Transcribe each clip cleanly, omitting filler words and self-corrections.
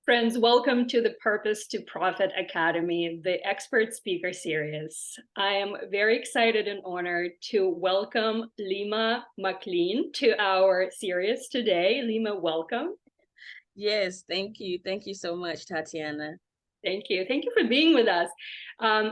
Friends, welcome to the Purpose to Profit Academy, the Expert Speaker Series. I am very excited and honored to welcome Lima McLean to our series today. Lima, welcome. Yes, thank you. Thank you so much, Tatiana. Thank you. Thank you for being with us.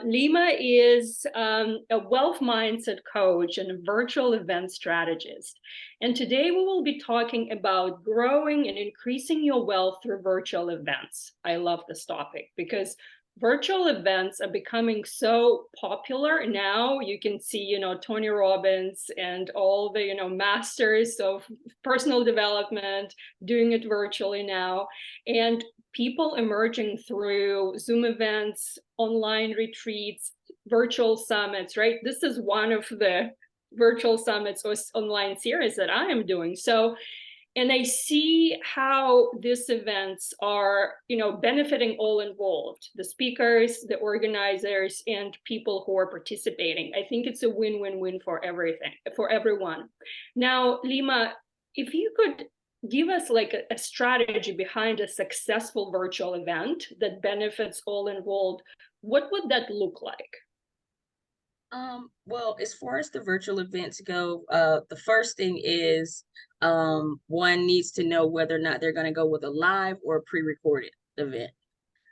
Lima is a wealth mindset coach and a virtual event strategist. And today we will be talking about growing and increasing your wealth through virtual events. I love this topic because virtual events are becoming so popular now. You can see, Tony Robbins and all the, masters of personal development doing it virtually now. And people emerging through Zoom events, online retreats, virtual summits, right? This is one of the virtual summits or online series that I am doing. So, and I see how these events are, benefiting all involved, the speakers, the organizers, and people who are participating. I think it's a win-win-win for everything, for everyone. Now, Lima, if you could give us like a strategy behind a successful virtual event that benefits all involved, what would that look like? Well, as far as the virtual events go, the first thing is one needs to know whether or not they're going to go with a live or a pre-recorded event.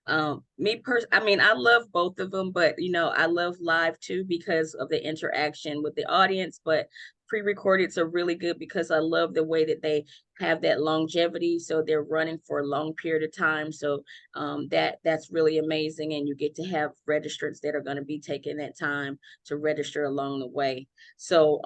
I mean, I love both of them, but I love live too because of the interaction with the audience. But pre-recordeds are really good because I love the way that they have that longevity. So they're running for a long period of time. So that's really amazing. And you get to have registrants that are going to be taking that time to register along the way. So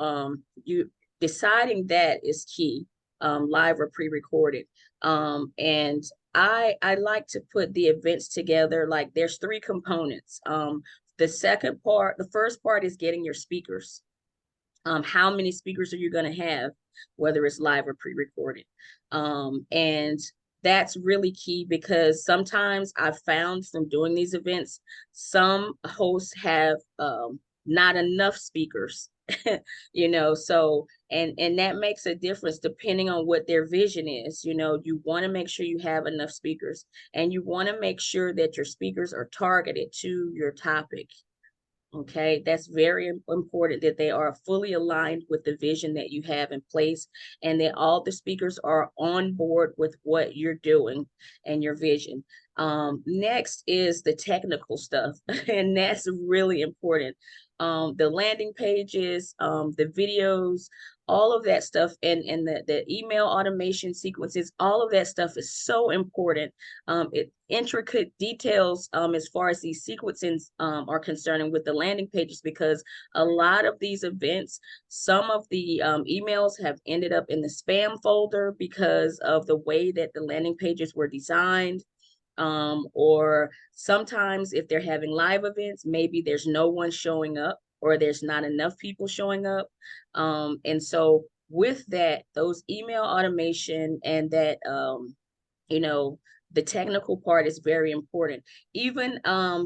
you deciding that is key, live or pre-recorded. And I like to put the events together. Like there's three components. The first part is getting your speakers. How many speakers are you going to have, whether it's live or pre-recorded? And that's really key because sometimes I've found from doing these events, some hosts have not enough speakers, so and that makes a difference depending on what their vision is. You want to make sure you have enough speakers, and you want to make sure that your speakers are targeted to your topic. Okay, that's very important that they are fully aligned with the vision that you have in place, and that all the speakers are on board with what you're doing and your vision. Next is the technical stuff, and that's really important. The landing pages, the videos, all of that stuff, and the email automation sequences, all of that stuff is so important. Intricate details as far as these sequences are concerned with the landing pages, because a lot of these events, some of the emails have ended up in the spam folder because of the way that the landing pages were designed. Or sometimes if they're having live events, maybe there's no one showing up or there's not enough people showing up. And so with that, those email automation and that, the technical part is very important. Even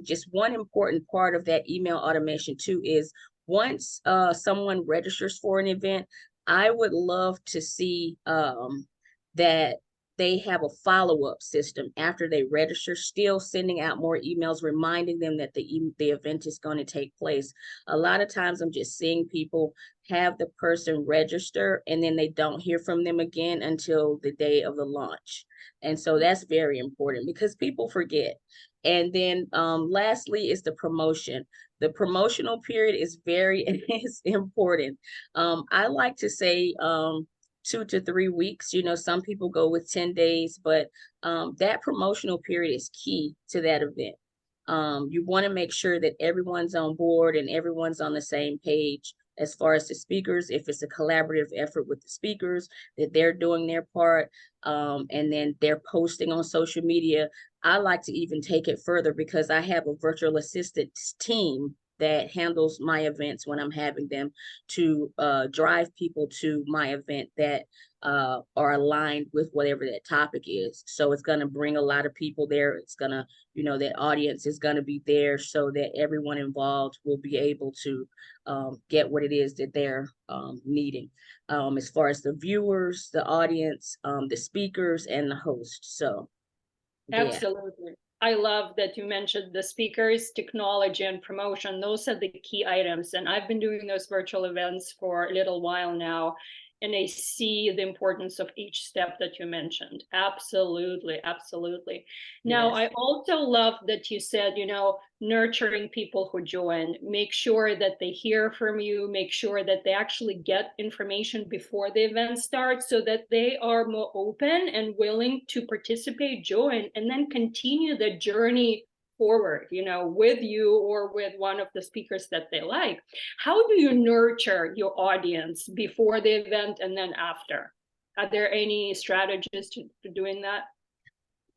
just one important part of that email automation too is once someone registers for an event, I would love to see that they have a follow-up system after they register, still sending out more emails reminding them that the event is going to take place. A lot of times I'm just seeing people have the person register and then they don't hear from them again until the day of the launch. And so that's very important because people forget. And then lastly is the promotion. The promotional period is very is important. I like to say 2 to 3 weeks. Some people go with 10 days, but that promotional period is key to that event. You want to make sure that everyone's on board and everyone's on the same page as far as the speakers. If it's a collaborative effort with the speakers, that they're doing their part, and then they're posting on social media. I like to even take it further because I have a virtual assistance team that handles my events when I'm having them to drive people to my event that are aligned with whatever that topic is. So it's going to bring a lot of people there. It's going to, that audience is going to be there so that everyone involved will be able to get what it is that they're needing, as far as the viewers, the audience, the speakers, and the host. So Yeah. Absolutely. I love that you mentioned the speakers, technology, and promotion. Those are the key items. And I've been doing those virtual events for a little while now, and I see the importance of each step that you mentioned. Absolutely. Absolutely. Now, Yes. I also love that you said, nurturing people who join, make sure that they hear from you, make sure that they actually get information before the event starts so that they are more open and willing to participate, join, and then continue the journey forward, with you or with one of the speakers that they like. How do you nurture your audience before the event and then after? Are there any strategies to doing that?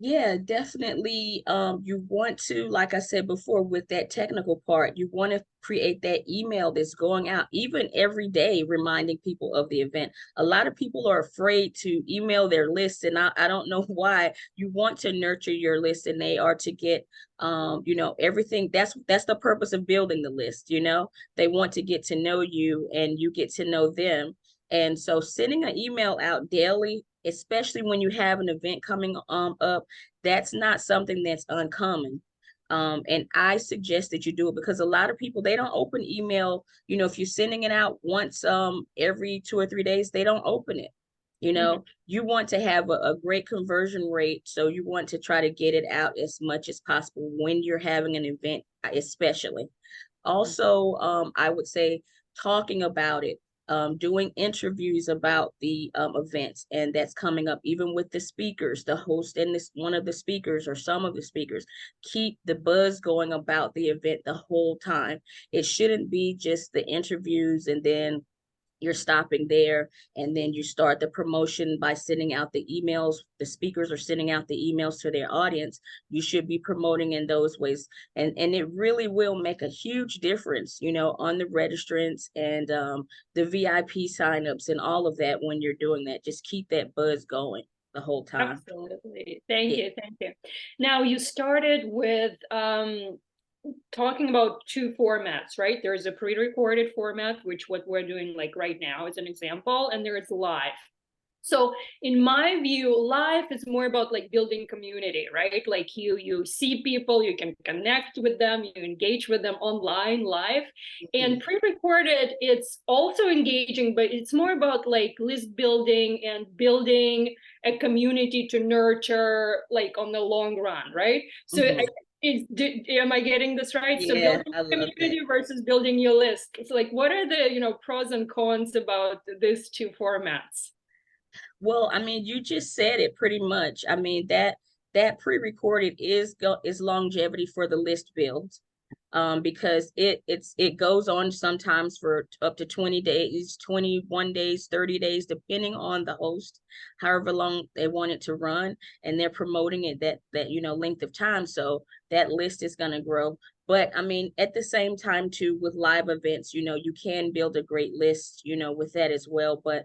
Yeah, definitely. You want to, like I said before, with that technical part, you want to create that email that's going out even every day, reminding people of the event. A lot of people are afraid to email their list, and I don't know why. You want to nurture your list, and they are to get, everything. That's the purpose of building the list. They want to get to know you, and you get to know them. And so sending an email out daily, especially when you have an event coming up, that's not something that's uncommon. And I suggest that you do it because a lot of people, they don't open email. If you're sending it out once every 2 or 3 days, they don't open it. Mhm. You want to have a great conversion rate. So you want to try to get it out as much as possible when you're having an event, especially. Also, I would say talking about it, doing interviews about the events, and that's coming up even with the speakers, the host, and this one of the speakers or some of the speakers. Keep the buzz going about the event the whole time. It shouldn't be just the interviews and then you're stopping there, and then you start the promotion by sending out the emails. The speakers are sending out the emails to their audience. You should be promoting in those ways, and it really will make a huge difference, on the registrants and the VIP signups and all of that. When you're doing that, just keep that buzz going the whole time. Absolutely. Thank Yeah. you. Thank you. Now, you started with talking about two formats, right? There's a pre-recorded format, which what we're doing like right now as an example, and there is live. So in my view, live is more about like building community, right? Like you see people, you can connect with them, you engage with them online, live. And Mhm. pre-recorded, it's also engaging, but it's more about like list building and building a community to nurture like on the long run, right? So Mhm. am I getting this right? So Yeah, building I love that. community versus building your list. It's like, what are the, pros and cons about these two formats? Well, I mean, you just said it pretty much. I mean, that pre-recorded is longevity for the list build. Because it goes on sometimes for up to 20 days, 21 days, 30 days, depending on the host, however long they want it to run, and they're promoting it that length of time. So that list is going to grow. But I mean, at the same time too, with live events, you can build a great list, with that as well. But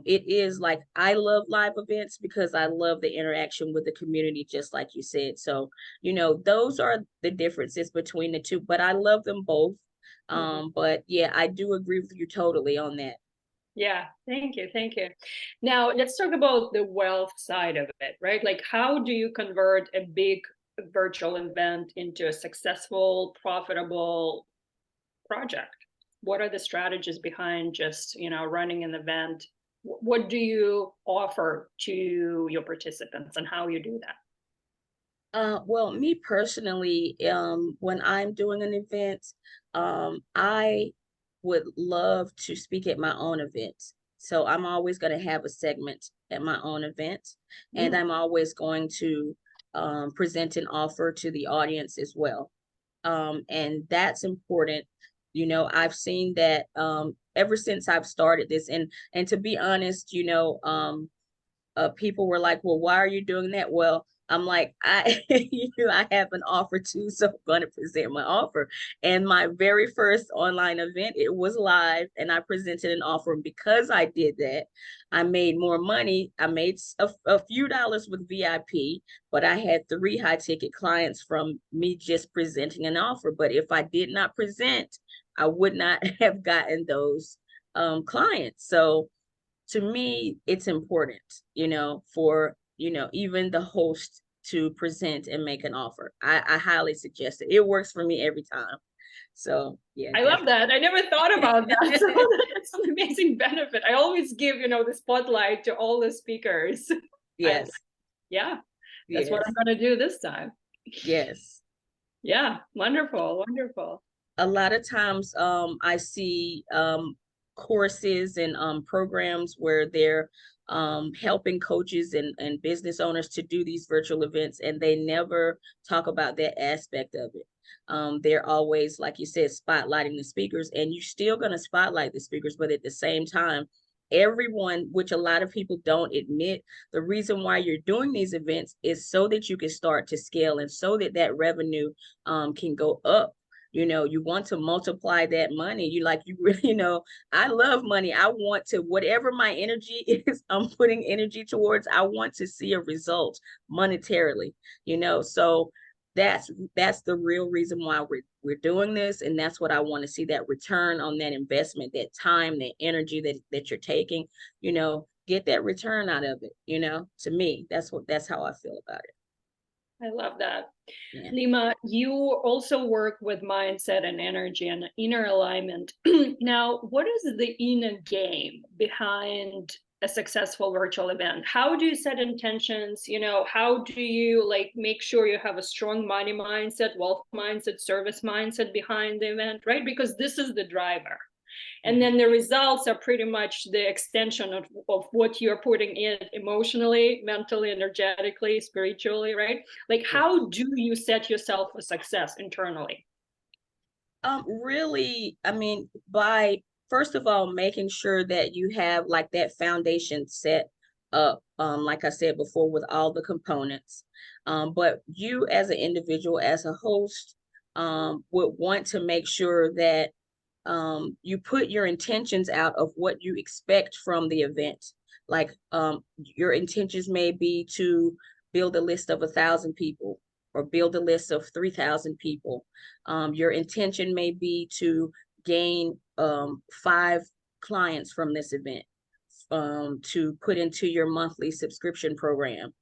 it is like I love live events because I love the interaction with the community, just like you said. So those are the differences between the two, but I love them both. Mhm. But yeah, I do agree with you totally on that. Yeah, thank you, thank you. Now let's talk about the wealth side of it, right? Like, how do you convert a big virtual event into a successful, profitable project? What are the strategies behind just, running an event? What do you offer to your participants and how you do that? Well, me personally, when I'm doing an event, I would love to speak at my own events. So I'm always going to have a segment at my own event, and Mm. I'm always going to present an offer to the audience as well. And that's important. I've seen that ever since I've started this, and to be honest, people were like, well, why are you doing that? Well, I'm like, I have an offer too, so I'm going to present my offer. And my very first online event, it was live, and I presented an offer. And because I did that, I made more money. I made a few dollars with VIP, but I had 3 high ticket clients from me just presenting an offer. But if I did not present, I would not have gotten those clients. So to me, it's important, for, even the host to present and make an offer. I highly suggest it. It works for me every time. So yeah, I love that. I never thought about that. So that's an amazing benefit. I always give, the spotlight to all the speakers. yes, Yeah, that's what yes, I'm going to do this time. yes. Yeah, wonderful, wonderful. A lot of times I see courses and programs where they're helping coaches and business owners to do these virtual events, and they never talk about that aspect of it. They're always, like you said, spotlighting the speakers, and you're still going to spotlight the speakers, but at the same time, everyone, which a lot of people don't admit, the reason why you're doing these events is so that you can start to scale and so that that revenue can go up. You want to multiply that money. You really, I love money. I want to, whatever my energy is, I'm putting energy towards, I want to see a result monetarily, so that's the real reason why we're doing this. And that's what I want to see, that return on that investment, that time, that energy that you're taking, get that return out of it. To me, that's how I feel about it. I love that. Yeah. Lima, you also work with mindset and energy and inner alignment. Now, what is the inner game behind a successful virtual event? How do you set intentions? How do you make sure you have a strong money mindset, wealth mindset, service mindset behind the event, right? Because this is the driver. And then the results are pretty much the extension of what you're putting in emotionally, mentally, energetically, spiritually, right? How do you set yourself for success internally? Really, I mean, by first of all, making sure that you have like that foundation set up, like I said before, with all the components. But you as an individual, as a host, would want to make sure that you put your intentions out of what you expect from the event. Like your intentions may be to build a list of 1,000 people or build a list of 3,000 people. Your intention may be to gain 5 clients from this event, to put into your monthly subscription program,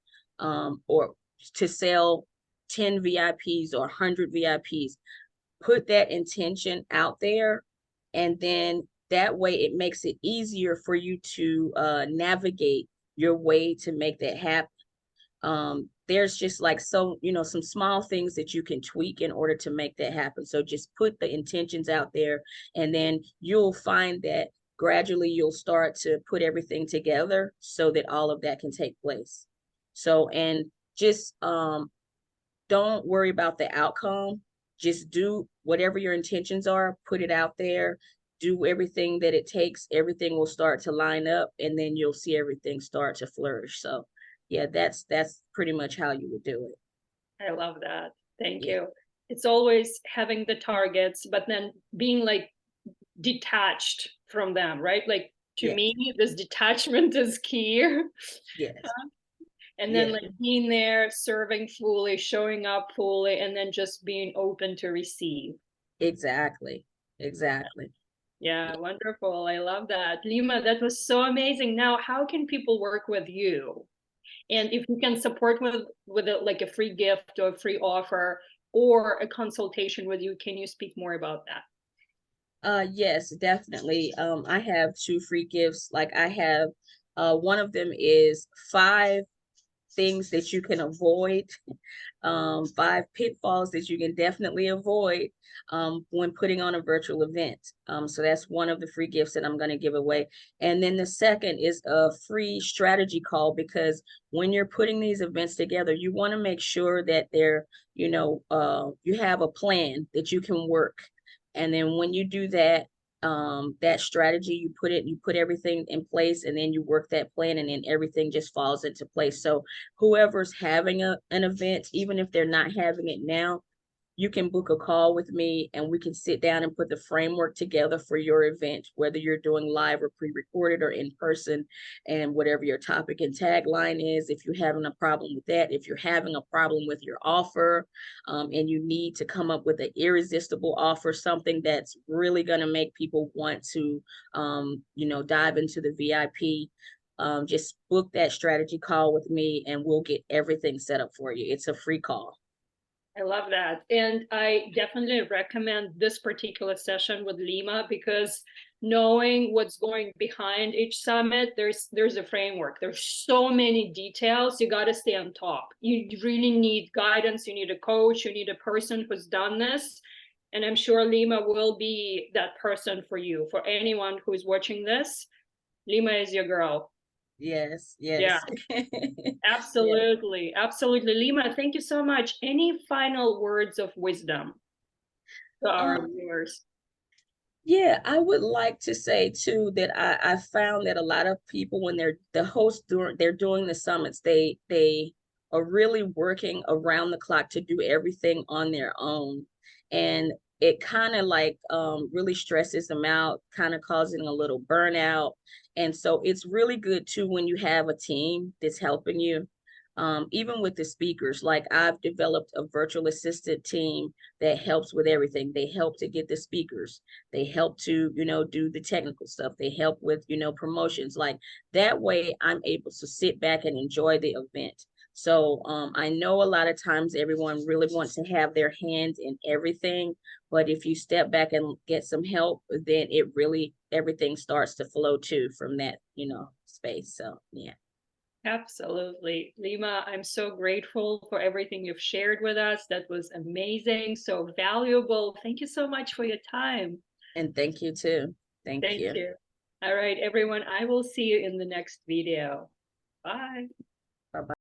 or to sell 10 VIPs or 100 VIPs. Put that intention out there, and then that way it makes it easier for you to navigate your way to make that happen. There's just like some small things that you can tweak in order to make that happen. So just put the intentions out there, and then you'll find that gradually you'll start to put everything together so that all of that can take place. So, and just don't worry about the outcome. Just do whatever your intentions are, put it out there, do everything that it takes. Everything will start to line up, and then you'll see everything start to flourish. So yeah, that's pretty much how you would do it. I love that. Thank Yeah. you. It's always having the targets, but then being detached from them, right? To Yes. me, this detachment is key. Yes. And then Yes. being there, serving fully, showing up fully, and then just being open to receive. Exactly. Exactly. Yeah, wonderful. I love that. Lima, that was so amazing. Now, how can people work with you? And if you can support with a free gift or a free offer or a consultation with you, can you speak more about that? Yes, definitely. I have 2 free gifts. Like I have, one of them is 5 things that you can avoid, 5 pitfalls that you can definitely avoid when putting on a virtual event. So that's one of the free gifts that I'm going to give away. And then the second is a free strategy call, because when you're putting these events together, you want to make sure that they're, you have a plan that you can work. And then when you do that, that strategy, you put everything in place, and then you work that plan, and then everything just falls into place. So whoever's having an event, even if they're not having it now, you can book a call with me, and we can sit down and put the framework together for your event, whether you're doing live or pre-recorded or in person, and whatever your topic and tagline is. If you're having a problem with that, if you're having a problem with your offer, and you need to come up with an irresistible offer, something that's really going to make people want to, dive into the VIP, just book that strategy call with me and we'll get everything set up for you. It's a free call. I love that. And I definitely recommend this particular session with Lima, because knowing what's going behind each summit, there's a framework. There's so many details. You got to stay on top. You really need guidance. You need a coach. You need a person who's done this. And I'm sure Lima will be that person for you. For anyone who's watching this, Lima is your girl. Yes, Yeah. yes. Absolutely. Absolutely. Lima, thank you so much. Any final words of wisdom to our viewers? Yeah, I would like to say too that I found that a lot of people, when they're the hosts they're doing the summits, they are really working around the clock to do everything on their own. And it kind of like really stresses them out, kind of causing a little burnout. And so it's really good too when you have a team that's helping you. Even with the speakers, like I've developed a virtual assistant team that helps with everything. They help to get the speakers. They help to, do the technical stuff. They help with, promotions. Like that way I'm able to sit back and enjoy the event. So I know a lot of times everyone really wants to have their hands in everything, but if you step back and get some help, then everything starts to flow too from that, space. So yeah. Absolutely. Lima, I'm so grateful for everything you've shared with us. That was amazing, so valuable. Thank you so much for your time. And thank you too. Thank Thank you. you. All right, everyone, I will see you in the next video. Bye. Bye-bye.